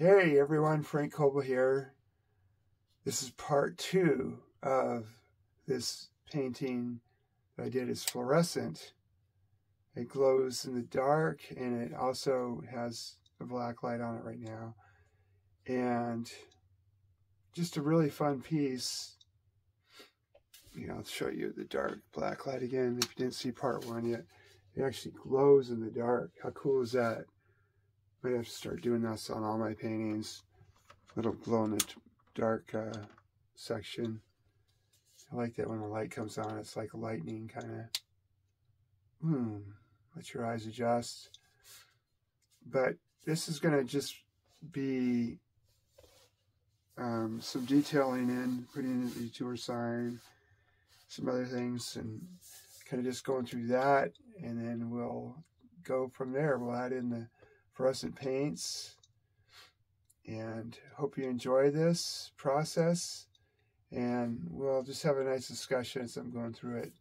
Hey everyone, Frank Coble here. This is part 2 of this painting that I did. It's fluorescent. It glows in the dark and it also has a black light on it right now. And just a really fun piece. I'll show you the dark black light again if you didn't see part 1 yet. It actually glows in the dark. How cool is that? Might have to start doing this on all my paintings. Little glow in the dark section. I like that when the light comes on, it's like lightning kind of. Let your eyes adjust. But this is going to just be some detailing in, putting in the detour sign, some other things, and kind of just going through that, and then we'll go from there. We'll add in the fluorescent paints, and hope you enjoy this process, and we'll just have a nice discussion as I'm going through it.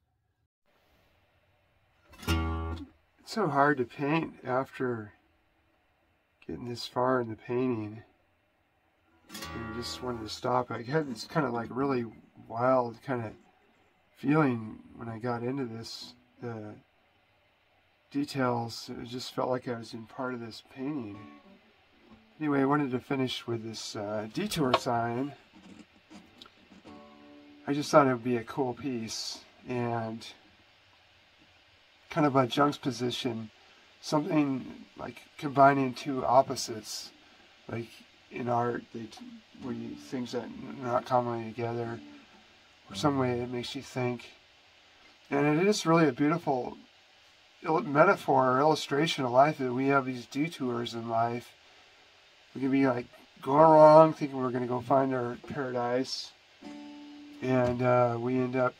It's so hard to paint after getting this far in the painting. I just wanted to stop. I had this kind of like really wild kind of feeling when I got into this. The details, it just felt like I was in part of this painting. Anyway, I wanted to finish with this detour sign. I just thought it would be a cool piece and kind of a juxtaposition, something like combining two opposites, like in art, where things that are not commonly together, or some way it makes you think. And it is really a beautiful metaphor or illustration of life, that we have these detours in life. We can be like going along thinking we're going to go find our paradise, and we end up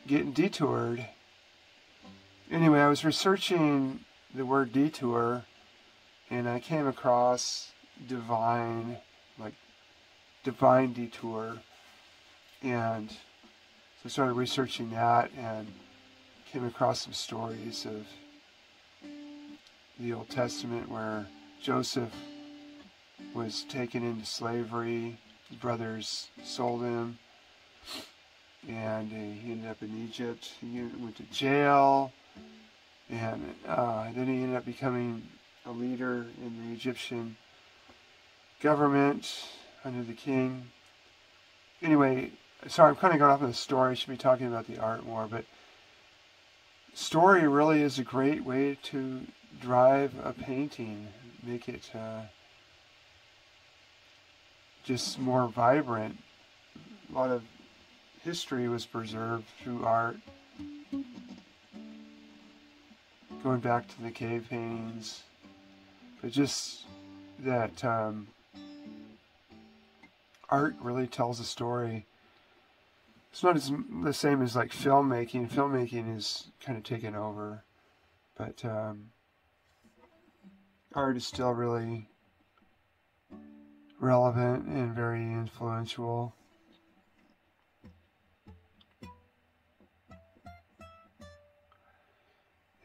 getting detoured. Anyway, I was researching the word detour, and I came across Divine Detour, and so I started researching that and came across some stories of the Old Testament where Joseph was taken into slavery. His brothers sold him, and he ended up in Egypt. He went to jail, and then he ended up becoming a leader in the Egyptian government under the king. Anyway, sorry, I'm kind of going off on the story. I should be talking about the art more, but story really is a great way to drive a painting, make it just more vibrant. A lot of history was preserved through art, going back to the cave paintings, but just that art really tells a story. It's not the same as like filmmaking. Filmmaking is kind of taken over, but art is still really relevant and very influential.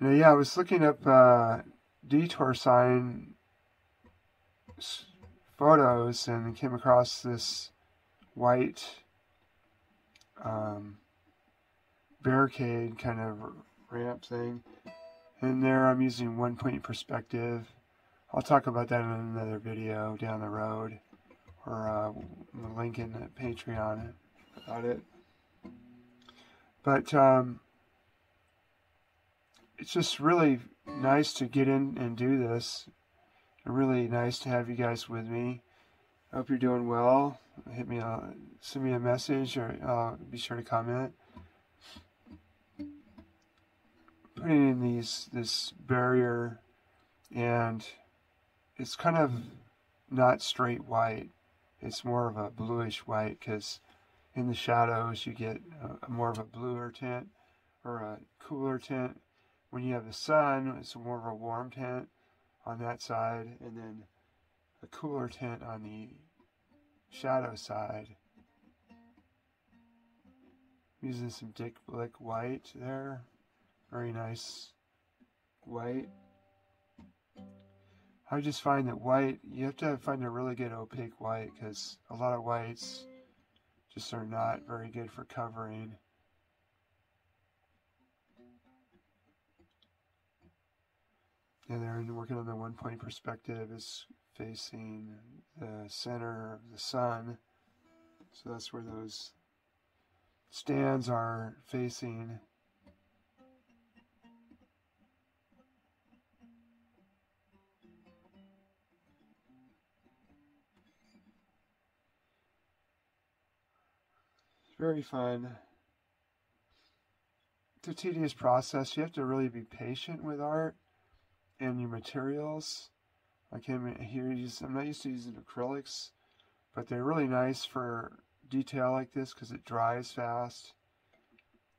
Yeah, I was looking up detour sign photos and came across this white barricade kind of ramp thing, and there I'm using 1-point perspective. I'll talk about that in another video down the road, or link in the Patreon about it. But it's just really nice to get in and do this, and really nice to have you guys with me. I hope you're doing well. Send me a message, or be sure to comment. Putting in this barrier, and it's kind of not straight white. It's more of a bluish white, because in the shadows you get more of a bluer tint, or a cooler tint. When you have the sun, it's more of a warm tint on that side, and then a cooler tint on the shadow side. I'm using some Dick Blick white there. Very nice white. I just find that white, you have to find a really good opaque white, because a lot of whites just are not very good for covering. And they're working on the 1-point perspective is facing the center of the sun. So that's where those stands are facing. It's very fun. It's a tedious process. You have to really be patient with art and your materials. Like I'm not used to using acrylics, but they're really nice for detail like this because it dries fast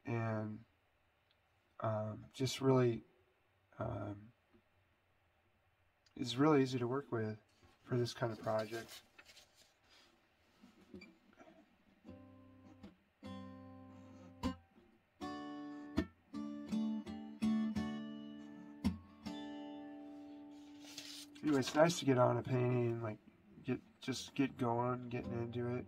and just really is really easy to work with for this kind of project. Anyway, it's nice to get on a painting, like just get going, getting into it.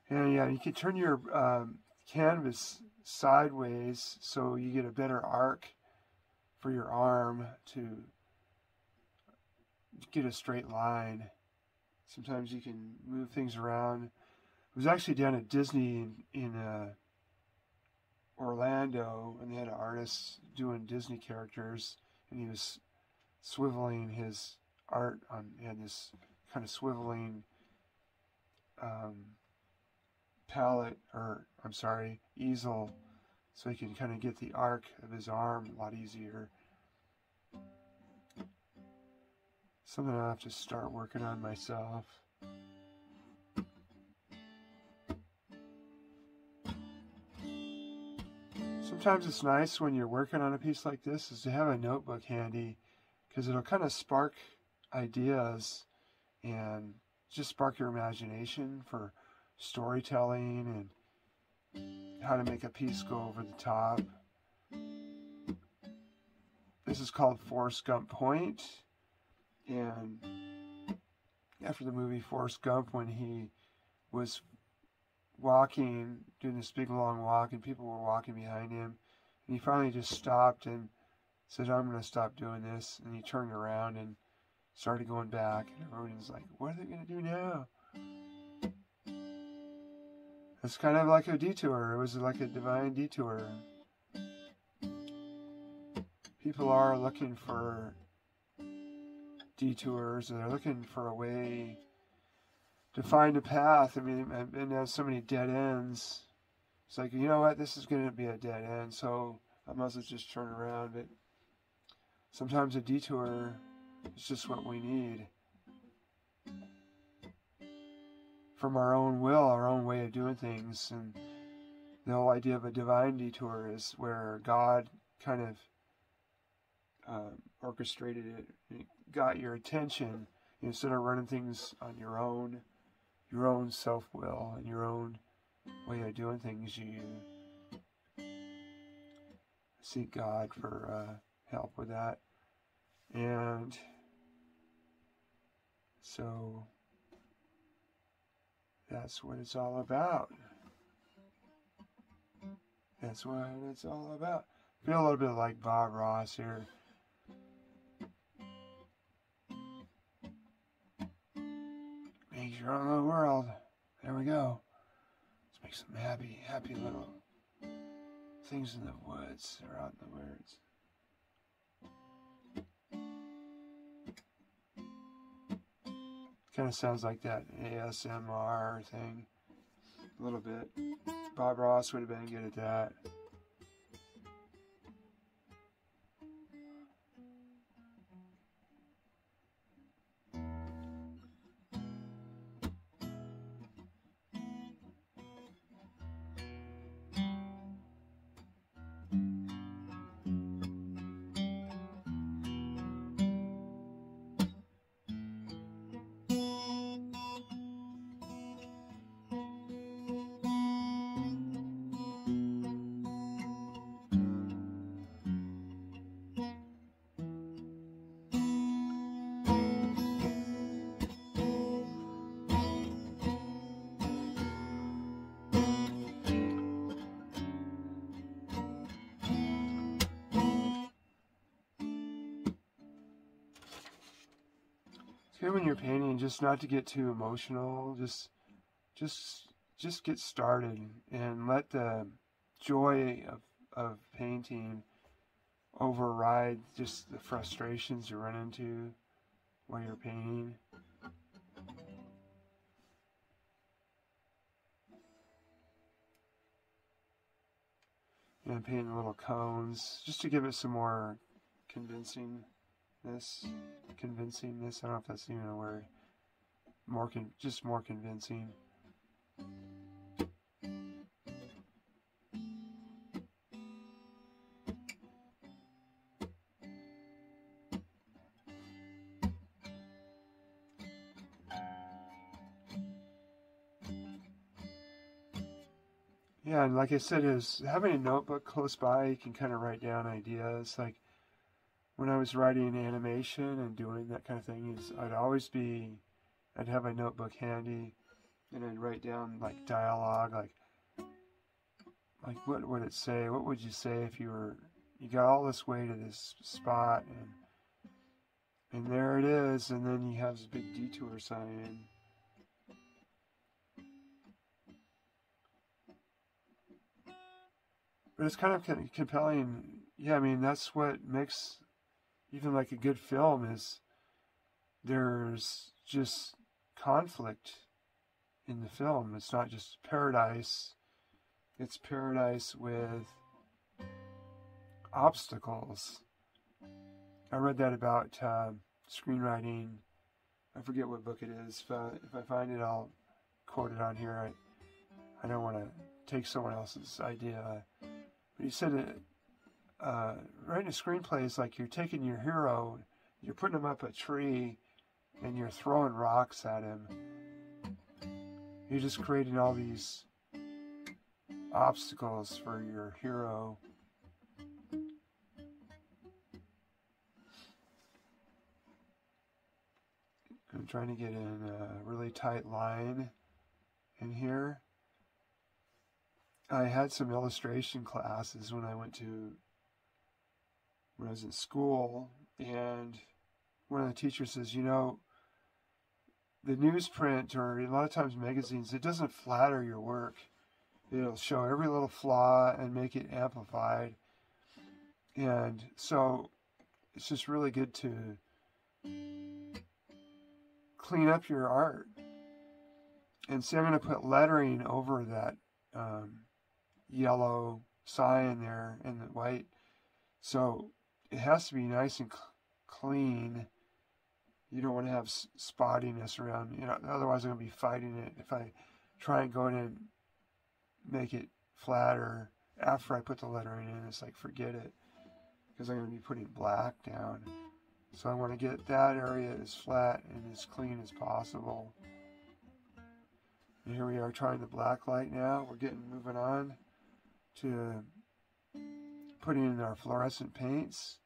And yeah, you can turn your canvas sideways so you get a better arc for your arm to get a straight line. Sometimes you can move things around. It was actually down at Disney in Orlando, and they had an artist doing Disney characters, and he was swiveling his art on, he had this kind of swiveling easel, so he can kind of get the arc of his arm a lot easier. Something I'll have to start working on myself. Sometimes it's nice when you're working on a piece like this is to have a notebook handy, because it'll kind of spark ideas and just spark your imagination for storytelling and how to make a piece go over the top. This is called Forrest Gump Point, and after the movie Forrest Gump, when he was walking, doing this big long walk, and people were walking behind him, and he finally just stopped and said, "I'm going to stop doing this," and he turned around and started going back, and everyone was like, "What are they going to do now?" It's kind of like a detour. It was like a divine detour. People are looking for detours, and they're looking for a way to find a path. I mean, I've been down so many dead ends. It's like, you know what, this is going to be a dead end, so I might as well just turn around. But sometimes a detour is just what we need. From our own will, our own way of doing things. And the whole idea of a divine detour is where God kind of orchestrated it. It got your attention instead of running things on your own self-will and your own way of doing things. You seek God for help with that. And so that's what it's all about. That's what it's all about. I feel a little bit like Bob Ross here. Make your own little world. There we go. Let's make some happy little things in the woods or out in the woods. Kind of sounds like that ASMR thing a little bit. Bob Ross would have been good at that. It's good when you're painting just not to get too emotional. Just get started and let the joy of painting override just the frustrations you run into while you're painting. And painting little cones just to give it some more convincingness. I don't know if that's even a word. Just more convincing. Yeah, and like I said, is having a notebook close by, you can kind of write down ideas. Like when I was writing animation and doing that kind of thing, I'd have a notebook handy, and I'd write down like dialogue, like what would it say? What would you say if you got all this way to this spot, and there it is, and then you have this big detour sign. But it's kind of compelling. Yeah, I mean, that's what makes even like a good film is there's just conflict in the film. It's not just paradise. It's paradise with obstacles. I read that about screenwriting. I forget what book it is. If I find it, I'll quote it on here. I don't want to take someone else's idea. But he said that writing a screenplay is like you're taking your hero, you're putting him up a tree, and you're throwing rocks at him. You're just creating all these obstacles for your hero. I'm trying to get in a really tight line in here. I had some illustration classes when I was in school, and one of the teachers says, you know, the newsprint or a lot of times magazines, it doesn't flatter your work. It'll show every little flaw and make it amplified. And so it's just really good to clean up your art. And so I'm going to put lettering over that yellow cyan there and the white. So it has to be nice and clean. You don't want to have spottiness around, otherwise I'm going to be fighting it. If I try and go in and make it flatter after I put the lettering in, it's like, forget it, because I'm going to be putting black down. So I want to get that area as flat and as clean as possible. And here we are trying the black light now. We're moving on to putting in our fluorescent paints.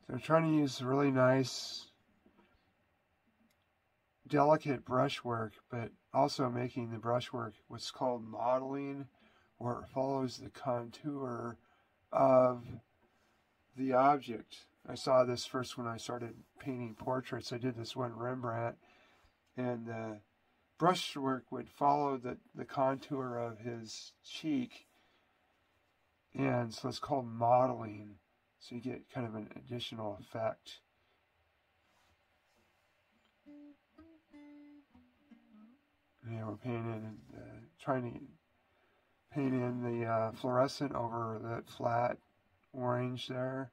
So I'm trying to use really nice delicate brushwork, but also making the brushwork what's called modeling, where it follows the contour of the object. I saw this first when I started painting portraits. I did this one Rembrandt, and the brushwork would follow the contour of his cheek, and so it's called modeling. So you get kind of an additional effect. Yeah, we're painting, trying to paint in the fluorescent over that flat orange there.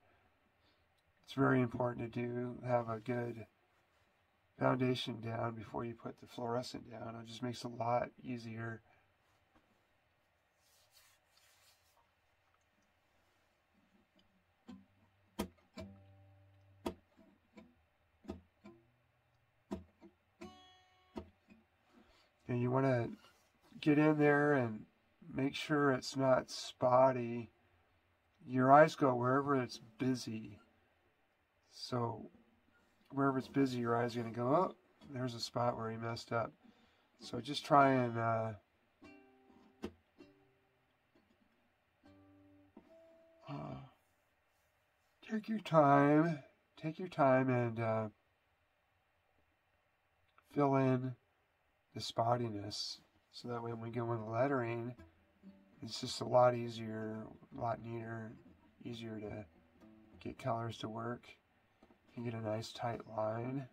It's very important to have a good foundation down before you put the fluorescent down. It just makes it a lot easier. And you want to get in there and make sure it's not spotty. Your eyes go wherever it's busy. So wherever it's busy, your eyes are going to go, oh, there's a spot where he messed up. So just try and take your time and fill in the spottiness, so that way when we go in the lettering, it's just a lot easier, a lot neater, easier to get colors to work. You get a nice tight line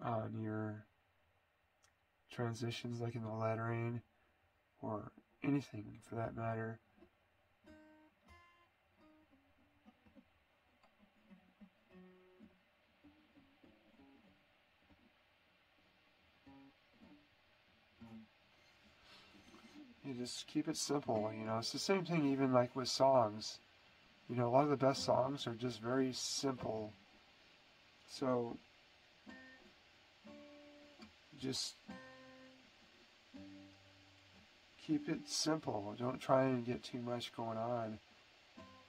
on your transitions, like in the lettering, or anything for that matter. You just keep it simple, you know. It's the same thing even like with songs. You know, a lot of the best songs are just very simple. So, just keep it simple. Don't try and get too much going on.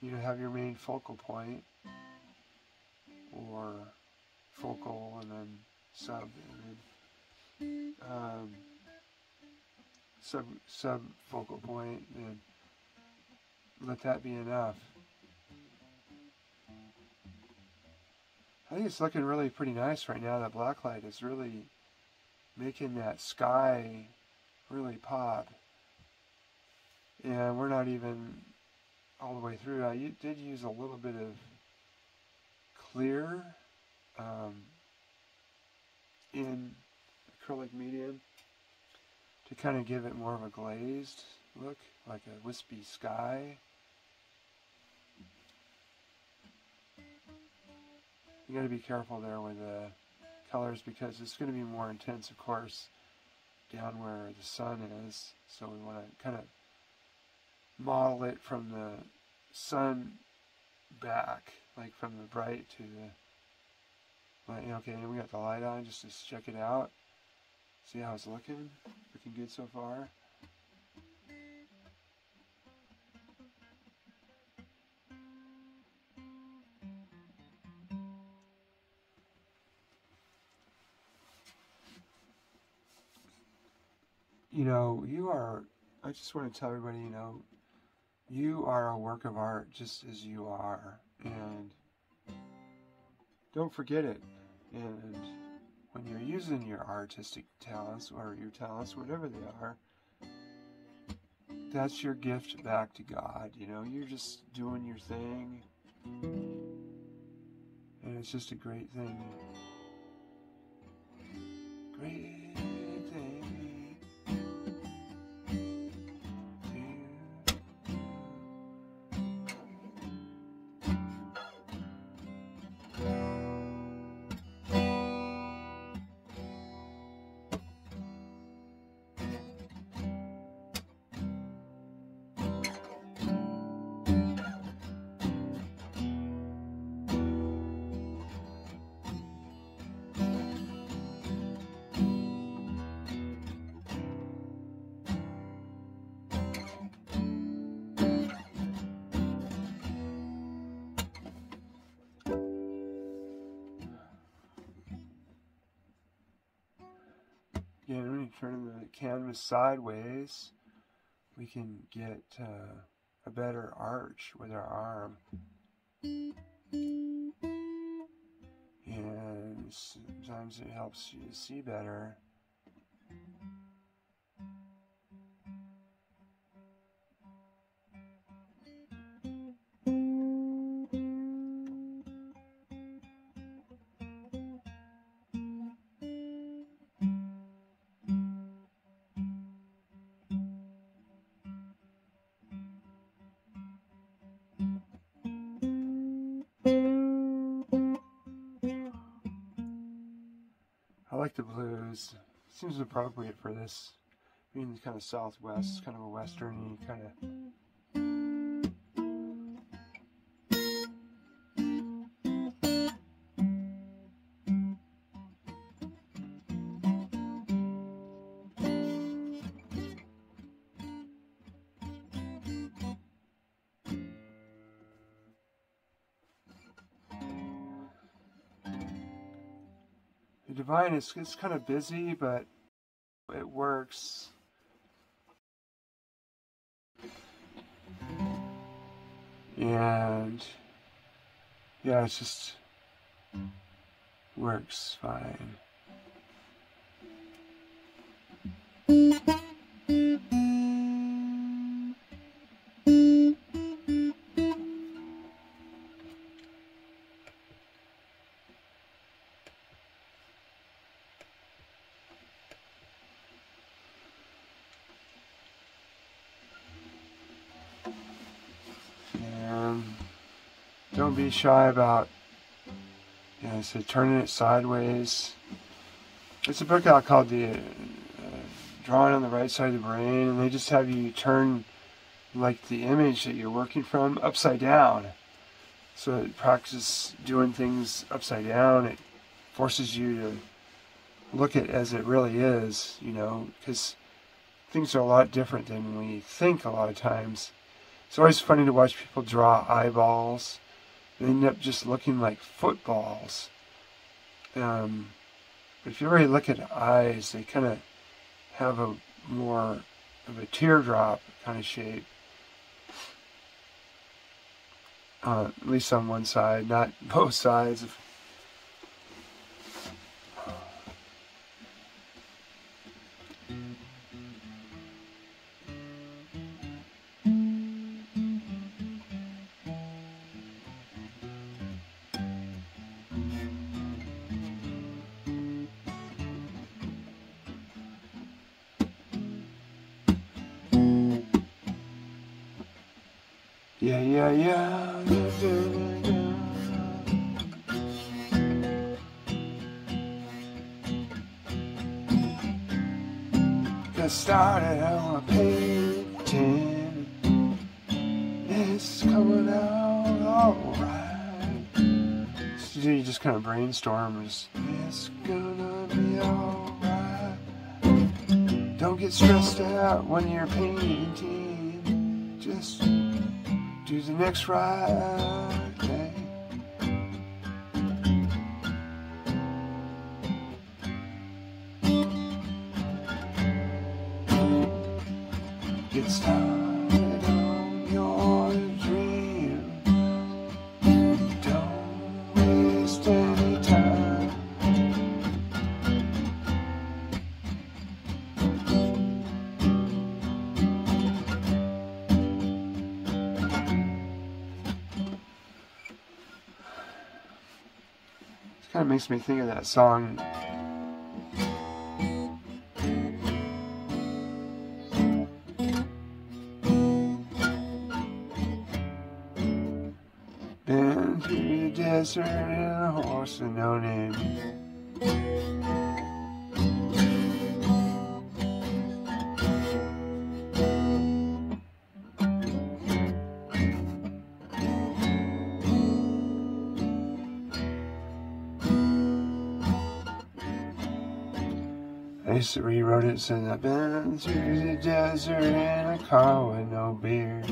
You know, have your main focal point, or focal and then sub, and then sub focal point, and let that be enough. I think it's looking really pretty nice right now. That black light is really making that sky really pop. And we're not even all the way through. I did use a little bit of clear in acrylic medium to kind of give it more of a glazed look, like a wispy sky. You got to be careful there with the colors, because it's going to be more intense, of course, down where the sun is. So we want to kind of model it from the sun back, like from the bright to the light. Okay, and we got the light on just to check it out. See how it's looking? Looking good so far. You know, I just want to tell everybody, you know, you are a work of art just as you are. And don't forget it. And when you're using your artistic talents, or your talents, whatever they are, that's your gift back to God. You know, you're just doing your thing. And it's just a great thing. Great thing. Again, when you turn the canvas sideways, we can get a better arch with our arm. And sometimes it helps you see better. I like the blues. Seems appropriate for this, being kind of southwest, kind of a western-y kind of. Divine is kind of busy, but it works. And yeah, it just works fine. Don't be shy about, I said, turning it sideways. There's a book out called the Drawing on the Right Side of the Brain, and they just have you turn like the image that you're working from upside down. So it practices doing things upside down. It forces you to look at it as it really is, because things are a lot different than we think a lot of times. It's always funny to watch people draw eyeballs. They end up just looking like footballs. But if you really look at eyes, they kind of have a more of a teardrop kind of shape. At least on one side, not both sides. Yeah. Got started on a painting. It's coming out alright. So you just kind of brainstorm. It's gonna be alright. Don't get stressed out when you're painting. Just do the next right thing. Get started on your dream. Don't waste any time. Kind of makes me think of that song. Been through the desert in a horse with no name. I used to rewrote it and said, I've been through the desert in a car with no beer.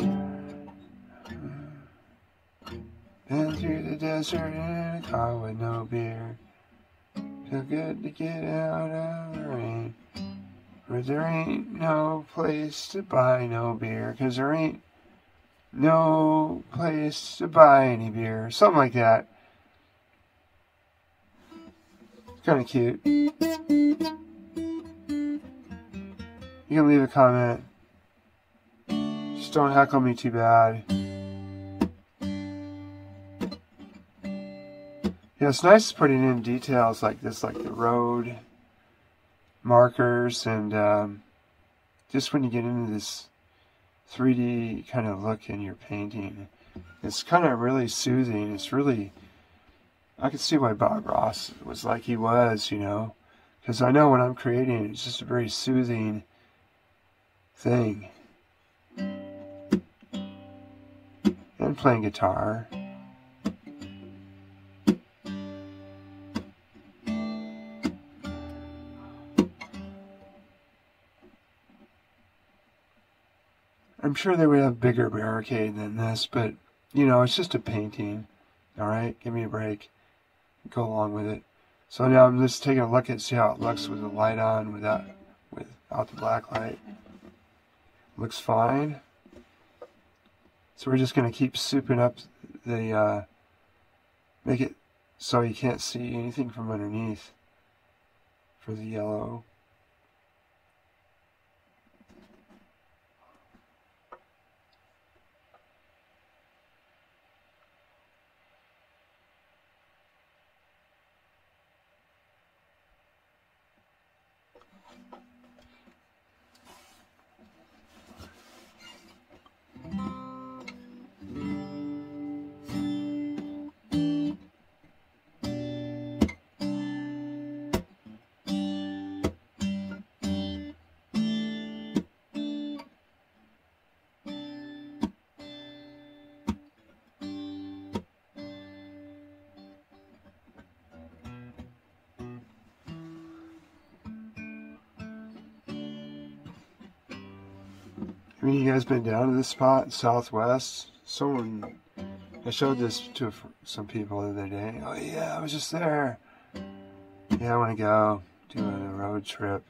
Been through the desert in a car with no beer. Feel good to get out of the rain. Where there ain't no place to buy no beer. 'Cause there ain't no place to buy any beer. Something like that. Kind of cute. You can leave a comment. Just don't heckle me too bad. Yeah, it's nice putting in details like this, like the road markers, and just when you get into this 3D kind of look in your painting, it's kind of really soothing. It's really, I can see why Bob Ross was like he was, you know, because I know when I'm creating, it's just a very soothing thing. And playing guitar. I'm sure they would have bigger barricade than this, but, you know, it's just a painting. Alright, give me a break. Go along with it. So now I'm just taking a look at see how it looks with the light on, without the black light. Looks fine. So we're just going to keep souping up the, make it so you can't see anything from underneath for the yellow. I mean, you guys been down to this spot, Southwest? Someone, I showed this to some people the other day. Oh yeah, I was just there. Yeah, I want to go do a road trip.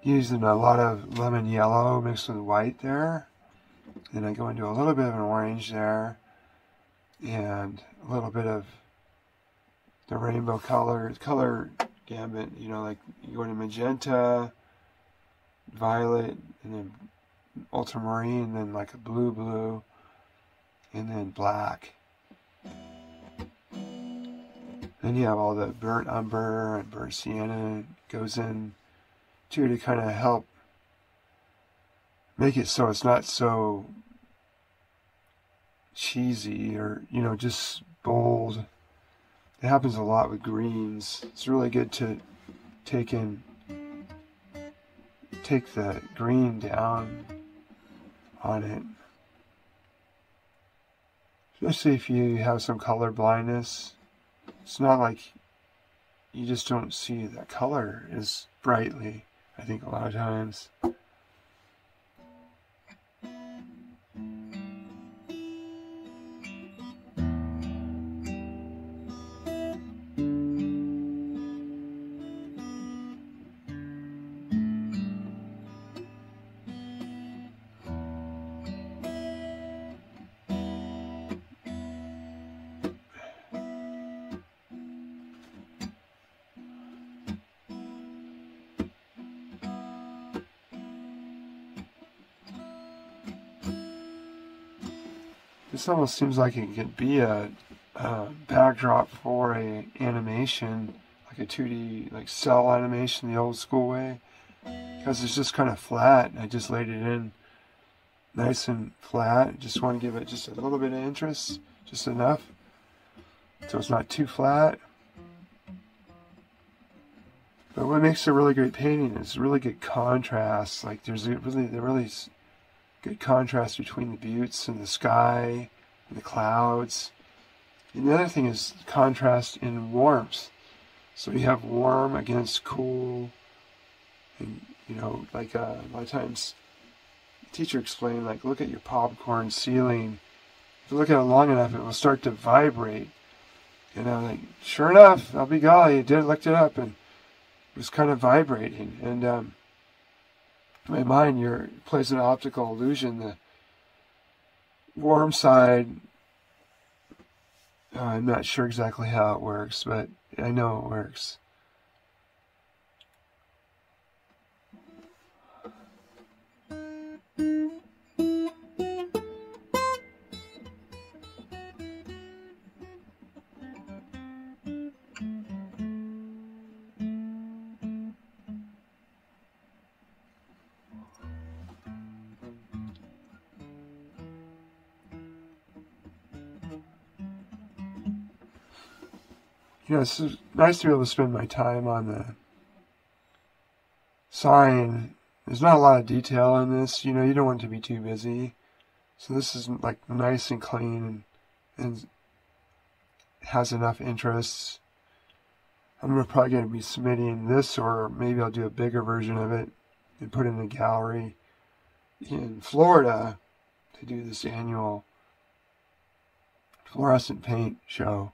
Using a lot of lemon yellow mixed with white there. Then I go into a little bit of an orange there. And a little bit of the rainbow color gambit. You know, like you go into magenta, violet, and then ultramarine, and then like a blue, and then black. Then you have all the burnt umber and burnt sienna goes in to kind of help make it so it's not so cheesy or, you know, just bold. It happens a lot with greens. It's really good to take the green down on it. Especially if you have some color blindness. It's not like you just don't see that color as brightly, I think, a lot of times. This almost seems like it could be a backdrop for a animation, like a 2D, like cell animation the old school way, because it's just kind of flat. I just laid it in nice and flat. Just want to give it just a little bit of interest, just enough, so it's not too flat. But what makes a really great painting is really good contrast. Like there's really good contrast between the buttes and the sky and the clouds. And the other thing is contrast in warmth. So you have warm against cool. And, you know, like a lot of times, the teacher explained, like, look at your popcorn ceiling. If you look at it long enough, it will start to vibrate. And I'm like, sure enough, I'll be golly, looked it up, and it was kind of vibrating. And in my mind, plays an optical illusion. The warm side, I'm not sure exactly how it works, but I know it works. You know, it's nice to be able to spend my time on the sign. There's not a lot of detail in this. You know, you don't want it to be too busy. So this is like nice and clean and has enough interests. I'm probably going to be submitting this, or maybe I'll do a bigger version of it and put it in a gallery in Florida to do this annual fluorescent paint show.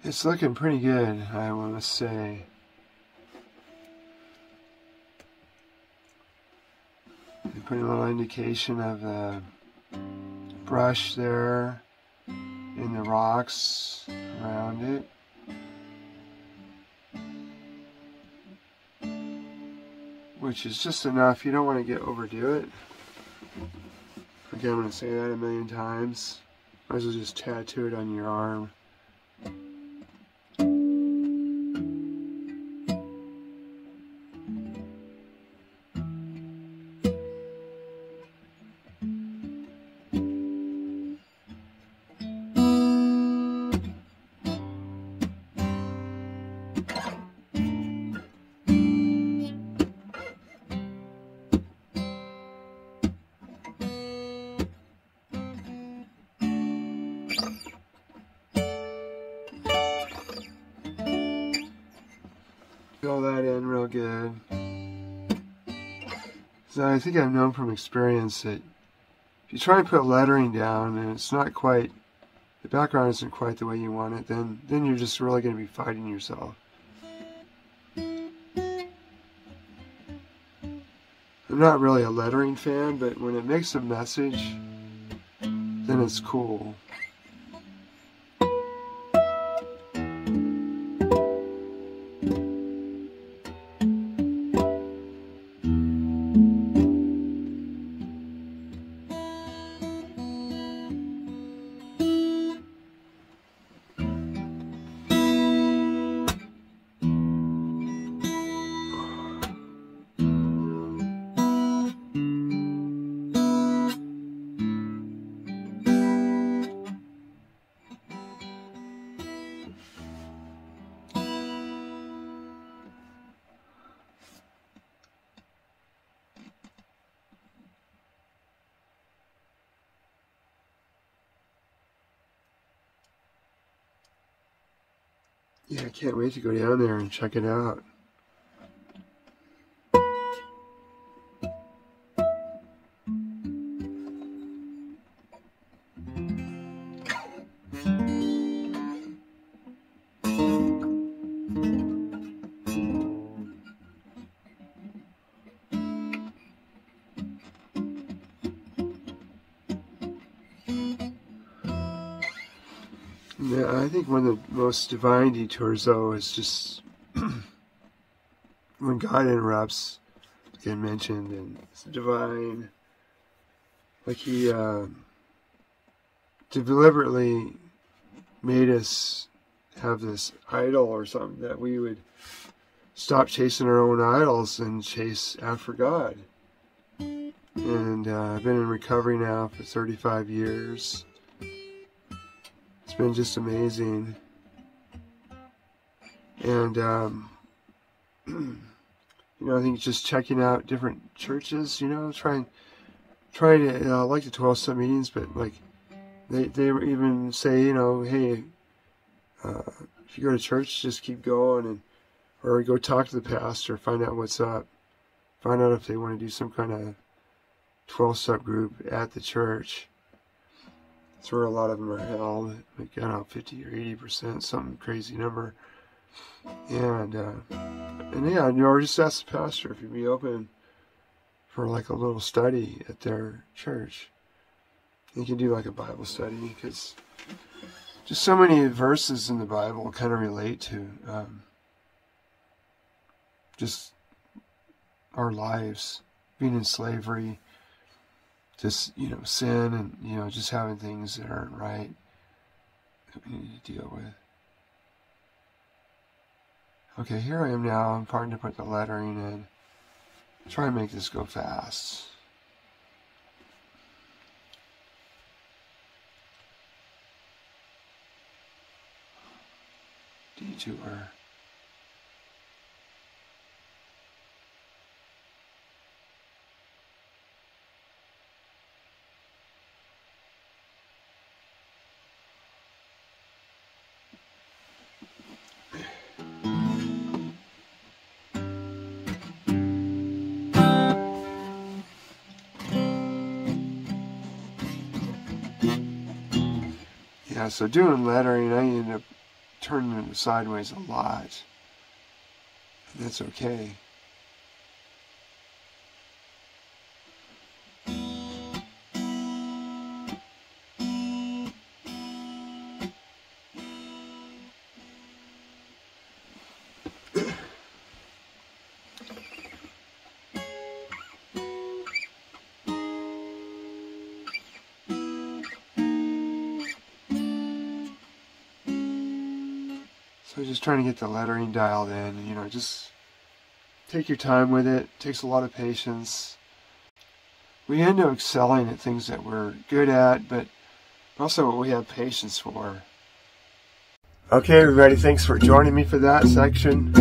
It's looking pretty good, I want to say. And put a little indication of the brush there in the rocks around it, which is just enough. You don't want to overdo it. Again, I'm going to say that a million times. Might as well just tattoo it on your arm. Fill that in real good. So I think I've known from experience that if you try and put lettering down and it's not quite, the background isn't quite the way you want it, then you're just really going to be fighting yourself. I'm not really a lettering fan, but when it makes a message, then it's cool. Yeah, I can't wait to go down there and check it out. Yeah, I think one of the most divine detours, though, is just when God interrupts, like I mentioned, and it's divine. Like He deliberately made us have this idol or something, that we would stop chasing our own idols and chase after God. And I've been in recovery now for 35 years. It's been just amazing. And, I think just checking out different churches, trying to, I like the 12-step meetings, but like, they even say, hey, if you go to church, just keep going, or go talk to the pastor, find out what's up, find out if they want to do some kind of 12-step group at the church. That's where a lot of them are held, like, 50 or 80%, some crazy number. And yeah, or just ask the pastor if you'd be open for like a little study at their church. You can do like a Bible study, because just so many verses in the Bible kind of relate to just our lives, being in slavery, just, sin, and, just having things that aren't right that we need to deal with. Okay, here I am now. I'm starting to put the lettering in. Try and make this go fast. Detour. Yeah, so doing lettering, I end up turning it sideways a lot. And that's okay. So just trying to get the lettering dialed in, just take your time with it. It takes a lot of patience. We end up excelling at things that we're good at, but also what we have patience for. Okay, everybody, thanks for joining me for that section.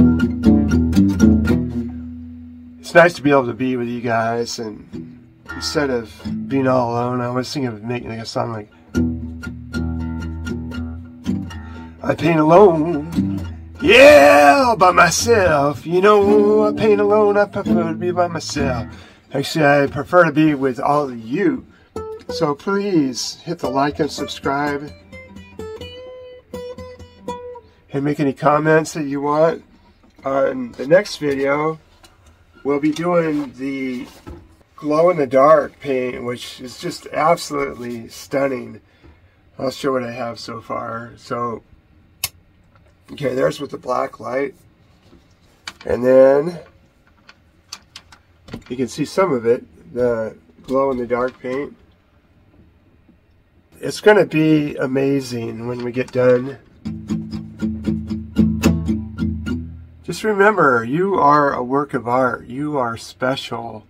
It's nice to be able to be with you guys, and instead of being all alone, I was thinking of making a song like, I paint alone, yeah, all by myself. I paint alone, I prefer to be by myself. Actually, I prefer to be with all of you. So please hit the like and subscribe. And make any comments that you want. On the next video, we'll be doing the glow-in-the-dark paint, which is just absolutely stunning. I'll show what I have so far. So, okay, there's with the black light. And then you can see some of it, the glow-in-the-dark paint. It's going to be amazing when we get done. Just remember, you are a work of art. You are special.